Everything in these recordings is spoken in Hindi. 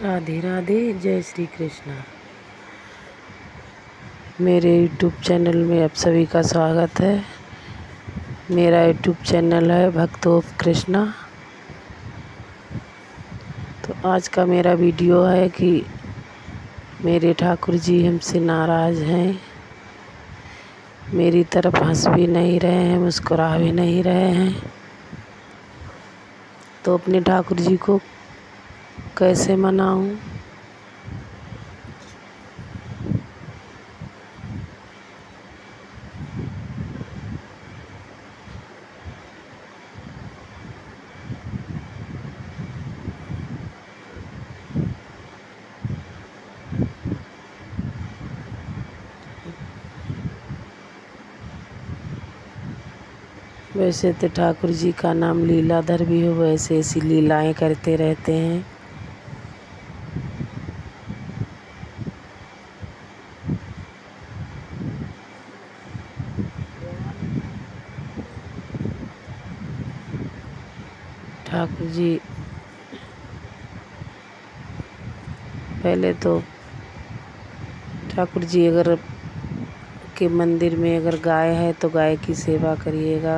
राधे राधे, जय श्री कृष्णा। मेरे यूट्यूब चैनल में आप सभी का स्वागत है। मेरा यूट्यूब चैनल है भक्त ऑफ कृष्णा। तो आज का मेरा वीडियो है कि मेरे ठाकुर जी हमसे नाराज़ हैं, मेरी तरफ हंस भी नहीं रहे हैं, मुस्कुरा भी नहीं रहे हैं। तो अपने ठाकुर जी को कैसे मनाऊं? वैसे तो ठाकुर जी का नाम लीलाधर भी हो, वैसे ऐसी लीलाएं करते रहते हैं। ठाकुर जी पहले तो ठाकुर जी अगर के मंदिर में अगर गाय है तो गाय की सेवा करिएगा,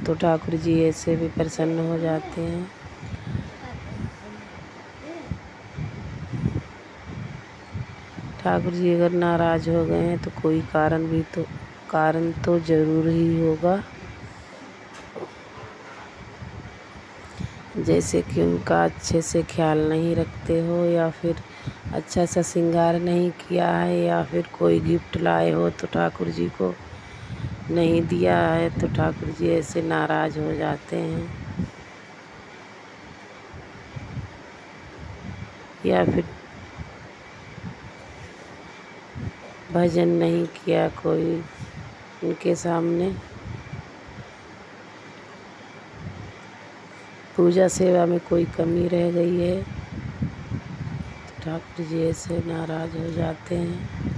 तो ठाकुर जी ऐसे भी प्रसन्न हो जाते हैं। ठाकुर जी अगर नाराज़ हो गए हैं तो कोई कारण तो ज़रूर ही होगा। जैसे कि उनका अच्छे से ख्याल नहीं रखते हो, या फिर अच्छा सा श्रृंगार नहीं किया है, या फिर कोई गिफ्ट लाए हो तो ठाकुर जी को नहीं दिया है, तो ठाकुर जी ऐसे नाराज़ हो जाते हैं। या फिर भजन नहीं किया कोई उनके सामने, पूजा सेवा में कोई कमी रह गई है, तो ठाकुर जी ऐसे नाराज़ हो जाते हैं।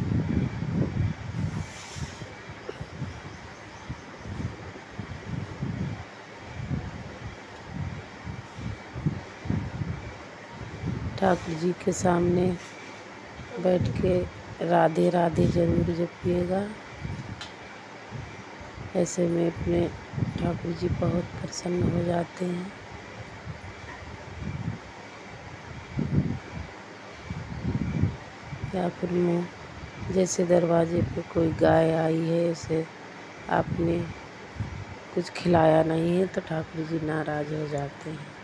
ठाकुर जी के सामने बैठ के राधे राधे ज़रूर जपिएगा। ऐसे में अपने ठाकुर जी बहुत प्रसन्न हो जाते हैं। या फिर मुँह जैसे दरवाजे पे कोई गाय आई है, उसे आपने कुछ खिलाया नहीं है, तो ठाकुर जी नाराज़ हो जाते हैं।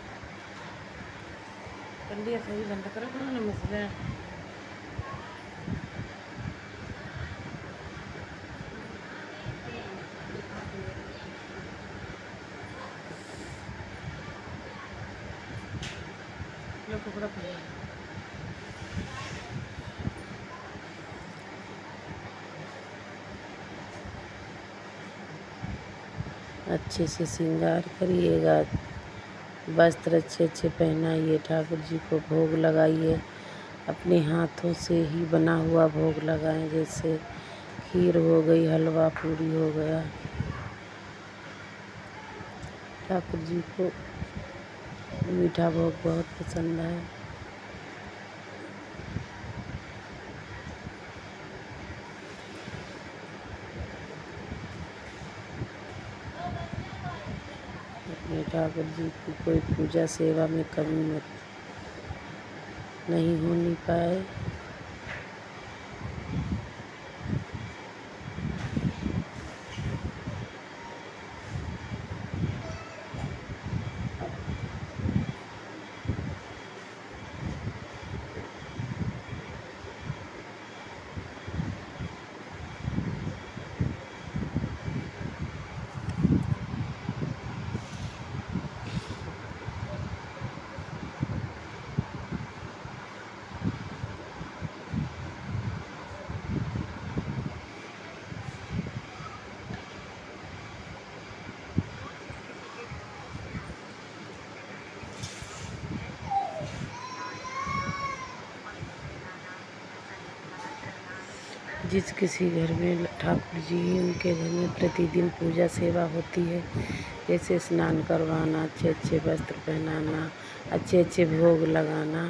अच्छे से श्रृंगार करिएगा, वस्त्र अच्छे अच्छे पहनाइए, ठाकुर जी को भोग लगाइए। अपने हाथों से ही बना हुआ भोग लगाएं, जैसे खीर हो गई, हलवा पूरी हो गया। ठाकुर जी को मीठा भोग बहुत पसंद है। अपने ठाकुर जी की कोई पूजा सेवा में कमी मत नहीं होनी पाए। जिस किसी घर में ठाकुर जी उनके घर में प्रतिदिन पूजा सेवा होती है, जैसे स्नान करवाना, अच्छे अच्छे वस्त्र पहनाना, अच्छे अच्छे भोग लगाना,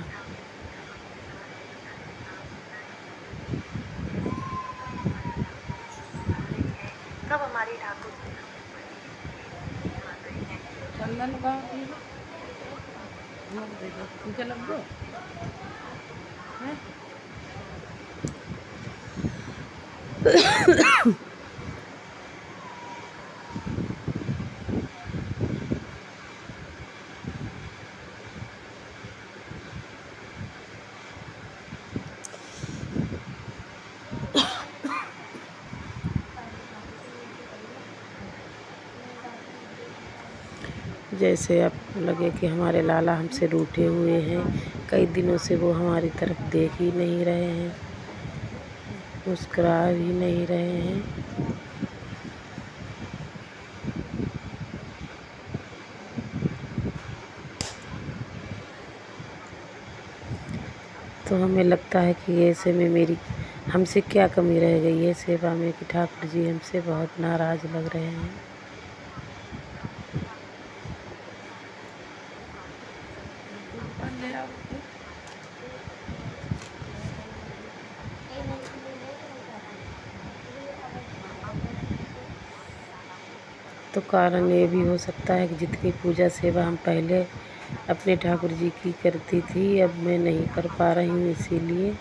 जैसे अब लगे कि हमारे लाला हमसे रूठे हुए हैं, कई दिनों से वो हमारी तरफ देख ही नहीं रहे हैं, मुस्कुरा भी नहीं रहे हैं। तो हमें लगता है कि ऐसे में मेरी हमसे क्या कमी रह गई है सेवा में कि ठाकुर जी हमसे बहुत नाराज़ लग रहे हैं। तो कारण ये भी हो सकता है कि जितनी पूजा सेवा हम पहले अपने ठाकुर जी की करती थी, अब मैं नहीं कर पा रही हूँ, इसीलिए।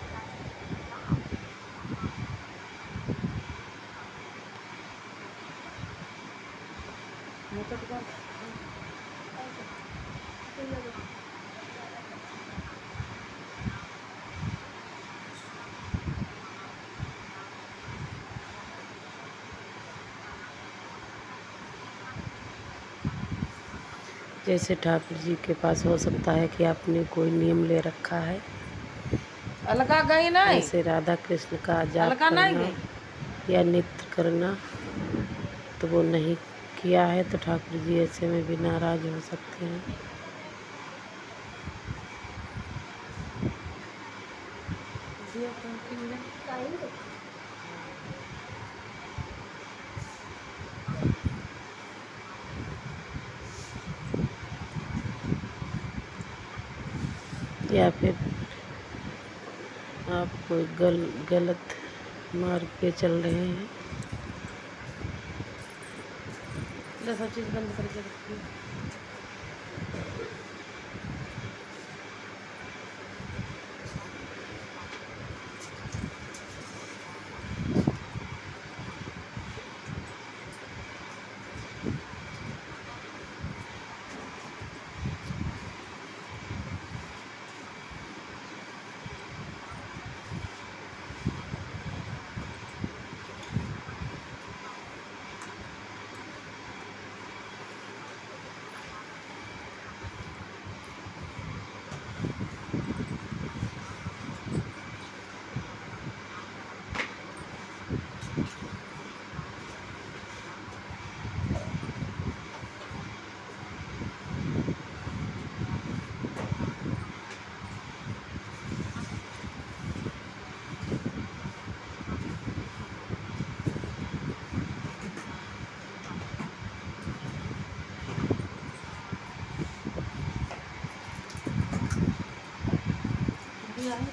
जैसे ठाकुर जी के पास हो सकता है कि आपने कोई नियम ले रखा है, अलका गई नहीं, जैसे राधा कृष्ण का जाप करना या नृत्य करना, तो वो नहीं किया है, तो ठाकुर जी ऐसे में भी नाराज़ हो सकते हैं। या फिर आप कोई गलत मार्ग पे चल रहे हैं। सब चीज़ बंद करके रखिए।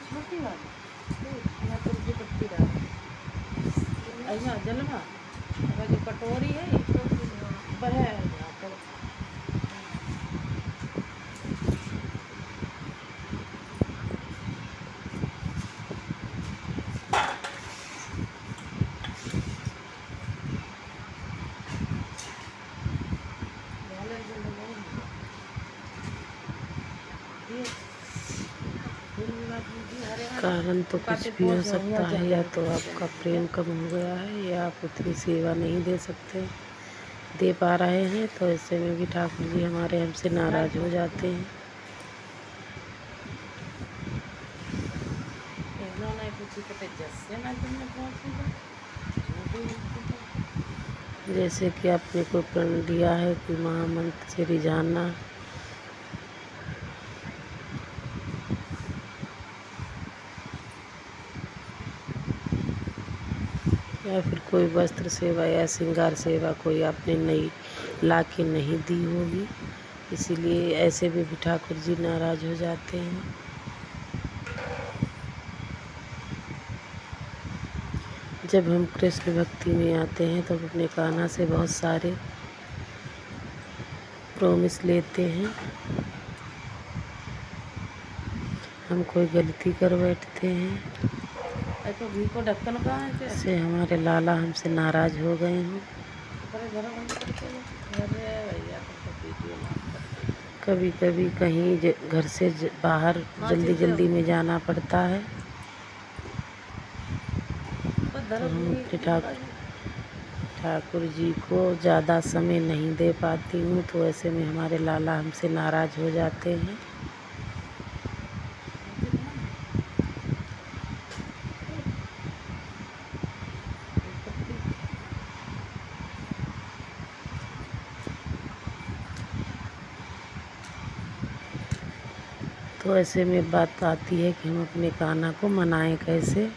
छोटी वाली पत्ती डाल जलवा जो कटोरी है वह है यहाँ पर। कारण तो कुछ भी हो सकता है, या तो आपका प्रेम कम हो गया है, या आप उतनी सेवा नहीं दे पा रहे हैं, तो ऐसे में भी ठाकुर जी हमारे हमसे नाराज़ हो जाते हैं। जैसे कि आपने कोई प्रण लिया है कि महामंत्र से रिझाना, या फिर कोई वस्त्र सेवा या श्रृंगार सेवा कोई आपने नई ला के नहीं दी होगी, इसीलिए ऐसे में भी ठाकुर जी नाराज़ हो जाते हैं। जब हम कृष्ण भक्ति में आते हैं तो अपने कान्हा से बहुत सारे प्रॉमिस लेते हैं। हम कोई गलती कर बैठते हैं तो घी को ढक्कन कहाँ है क्या? से हमारे लाला हमसे नाराज़ हो गए हों। घर बंद करके अरे भैया तो वीडियो ना करते। कभी कभी कहीं घर से बाहर जल्दी जल्दी में जाना पड़ता है, तो हम अपने ठाकुर जी को ज़्यादा समय नहीं दे पाती हूँ, तो ऐसे में हमारे लाला हमसे नाराज़ हो जाते हैं। तो ऐसे में बात आती है कि हम अपने कान्हा को मनाएं कैसे।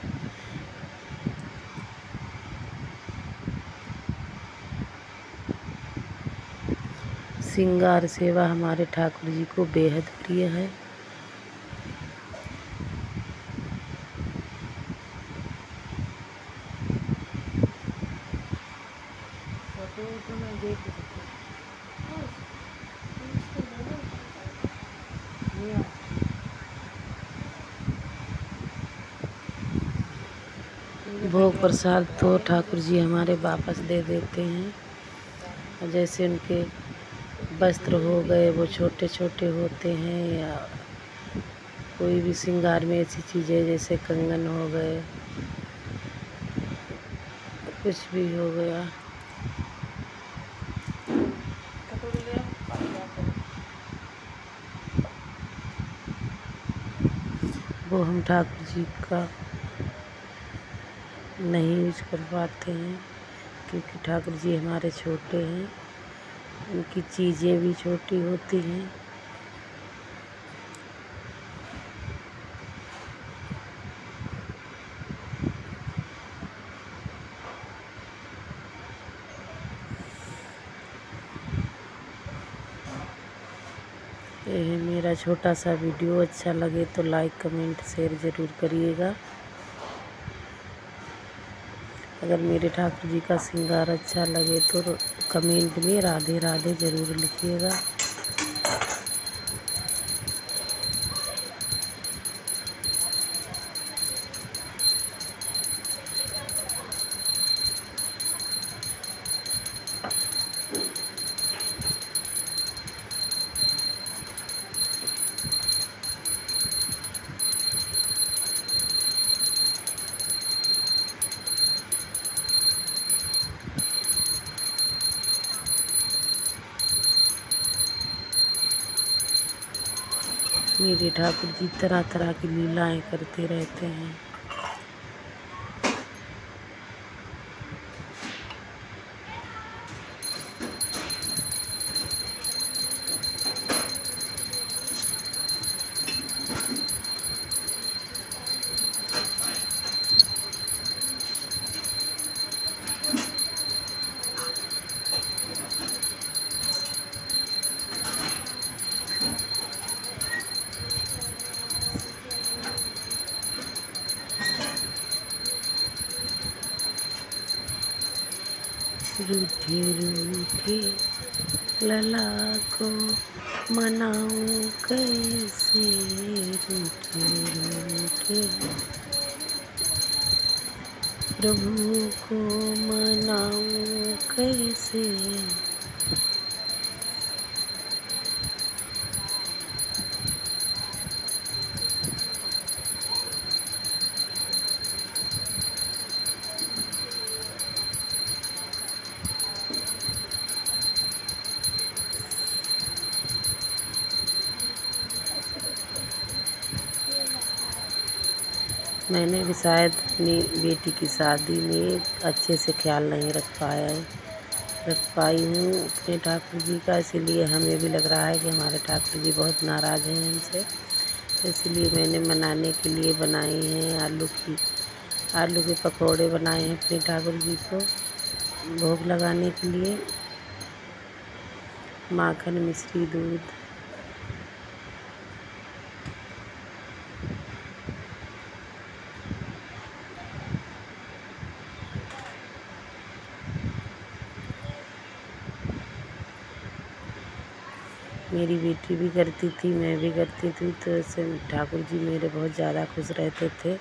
श्रृंगार सेवा हमारे ठाकुर जी को बेहद प्रिय है। भोग प्रसाद तो ठाकुर जी हमारे वापस दे देते हैं, और जैसे उनके वस्त्र हो गए वो छोटे छोटे होते हैं, या कोई भी श्रृंगार में ऐसी चीज़ें जैसे कंगन हो गए, कुछ भी हो गया, वो हम ठाकुर जी का नहीं यूज कर पाते हैं, क्योंकि ठाकुर जी हमारे छोटे हैं, उनकी चीज़ें भी छोटी होती हैं। ये है मेरा छोटा सा वीडियो। अच्छा लगे तो लाइक कमेंट शेयर ज़रूर करिएगा। अगर मेरे ठाकुर जी का श्रृंगार अच्छा लगे तो कमेंट में राधे राधे ज़रूर लिखिएगा। मेरे ठाकुर जी तरह तरह की लीलाएं करते रहते हैं। रूठे रूठे लला को मनाऊं कैसे, रूठे रूठे प्रभु को मनाऊं कैसे। मैंने भी शायद अपनी बेटी की शादी में अच्छे से ख्याल नहीं रख पाई हूँ अपने ठाकुर जी का, इसीलिए हमें भी लग रहा है कि हमारे ठाकुर जी बहुत नाराज़ हैं हमसे। इसलिए मैंने मनाने के लिए बनाई हैं आलू के पकौड़े बनाए हैं अपने ठाकुर जी को भोग लगाने के लिए। माखन मिश्री दूध मेरी बेटी भी करती थी, मैं भी करती थी, तो ऐसे ठाकुर जी मेरे बहुत ज़्यादा खुश रहते थे।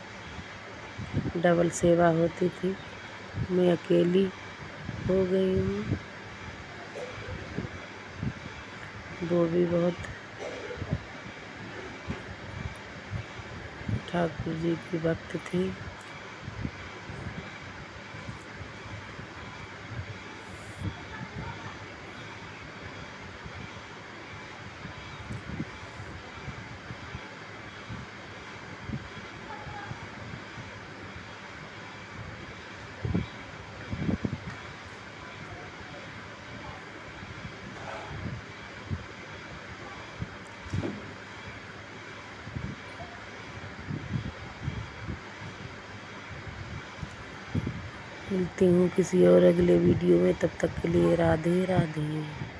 डबल सेवा होती थी। मैं अकेली हो गई हूँ। वो भी बहुत ठाकुर जी की भक्त थी। मिलती हूँ किसी और अगले वीडियो में, तब तक के लिए राधे राधे।